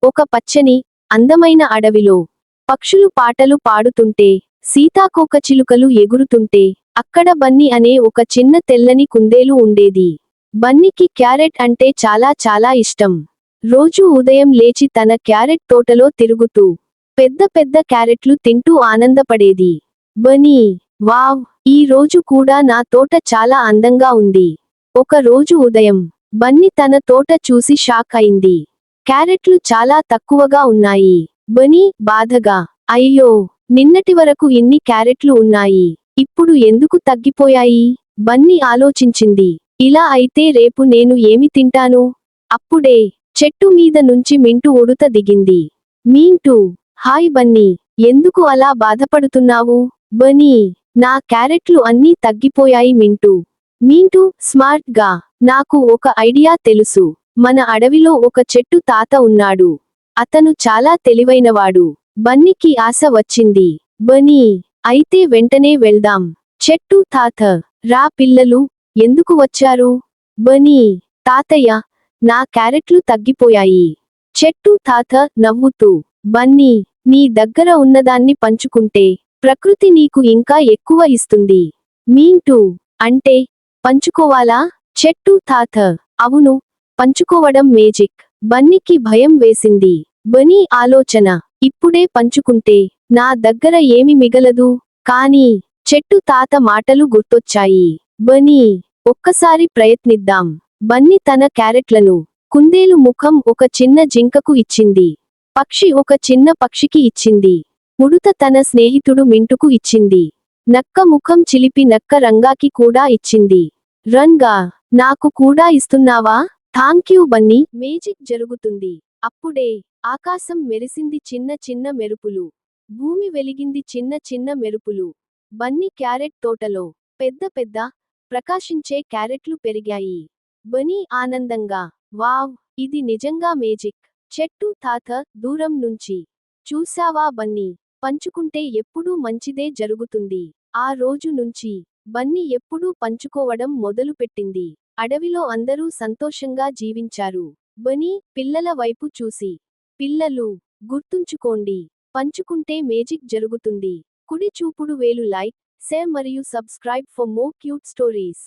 ఒక పచ్చని అందమైన అడవిలో పక్షులు పాటలు పాడుతుంటే, సీతాకోకచిలుకలు ఎగురుతుంటే, అక్కడ బన్నీ అనే ఒక చిన్న తెల్లని కుందేలు ఉండేది. బన్నీకి క్యారెట్ అంటే చాలా చాలా ఇష్టం. రోజూ ఉదయం లేచి తన క్యారెట్ తోటలో తిరుగుతూ పెద్ద పెద్ద క్యారెట్లు తింటూ ఆనందపడేది. బన్నీ, వావ్, ఈ రోజు కూడా నా తోట చాలా అందంగా ఉంది. ఒక రోజు ఉదయం బన్నీ తన తోట చూసి షాక్ అయింది. క్యారెట్లు చాలా తక్కువగా ఉన్నాయి. బన్నీ బాధగా, అయ్యో, నిన్నటి వరకు ఇన్ని క్యారెట్లు ఉన్నాయి, ఇప్పుడు ఎందుకు తగ్గిపోయాయి? బన్నీ ఆలోచించింది. ఇలా అయితే రేపు నేను ఏమి తింటాను? అప్పుడే చెట్టు మీద నుంచి మింటూ ఉడుత దిగింది. మీంటూ, హాయ్ బన్నీ, ఎందుకు అలా బాధపడుతున్నావు? బన్నీ, నా క్యారెట్లు అన్నీ తగ్గిపోయాయి మింటూ. మీంటూ స్మార్ట్ గా, నాకు ఒక ఐడియా తెలుసు. మన అడవిలో ఒక చెట్టు తాత ఉన్నాడు. అతను చాలా తెలివైనవాడు. బన్నీకి ఆశ వచ్చింది. బన్నీ, అయితే వెంటనే వెళ్దాం. చెట్టు తాత, రా పిల్లలు, ఎందుకు వచ్చారు? బన్నీ, తాతయ్య, నా క్యారెట్లు తగ్గిపోయాయి. చెట్టు తాత నవ్వుతూ, బన్నీ, నీ దగ్గర ఉన్నదాన్ని పంచుకుంటే ప్రకృతి నీకు ఇంకా ఎక్కువ ఇస్తుంది. మీంటూ, అంటే పంచుకోవాలా? చెట్టు తాత, అవును, పంచుకోవడం మేజిక్. బన్నీకి భయం వేసింది. బన్నీ ఆలోచన, ఇప్పుడే పంచుకుంటే నా దగ్గర ఏమి మిగలదు. కానీ చెట్టు తాత మాటలు గుర్తొచ్చాయి. బన్నీ, ఒక్కసారి ప్రయత్నిద్దాం. బన్నీ తన క్యారెట్లను కుందేలు ముఖం ఒక చిన్న జింకకు ఇచ్చింది. పక్షి ఒక చిన్న పక్షికి ఇచ్చింది. ఉడుత తన స్నేహితుడు మింటుకు ఇచ్చింది. నక్క ముఖం చిలిపి నక్క రంగాకి కూడా ఇచ్చింది. రంగా, నాకు కూడా ఇస్తున్నావా? థాంక్యూ బన్నీ. మేజిక్ జరుగుతుంది. అప్పుడే ఆకాశం మెరిసింది చిన్న చిన్న మెరుపులు. భూమి వెలిగింది చిన్న చిన్న మెరుపులు. బన్నీ క్యారెట్ తోటలో పెద్ద పెద్ద ప్రకాశించే క్యారెట్లు పెరిగాయి. బన్నీ ఆనందంగా, వావ్, ఇది నిజంగా మేజిక్. చెట్టు తాత దూరం నుంచి, చూశావా బన్నీ, పంచుకుంటే ఎప్పుడూ మంచిదే జరుగుతుంది. ఆ రోజు నుంచి బన్నీ ఎప్పుడూ పంచుకోవడం మొదలుపెట్టింది. అడవిలో అందరూ సంతోషంగా జీవించారు. బన్నీ పిల్లల వైపు చూసి, పిల్లలు, గుర్తుంచుకోండి, పంచుకుంటే మేజిక్ జరుగుతుంది. కుడి చూపుడు వేలు లైక్, షేర్ మరియు subscribe for more cute stories.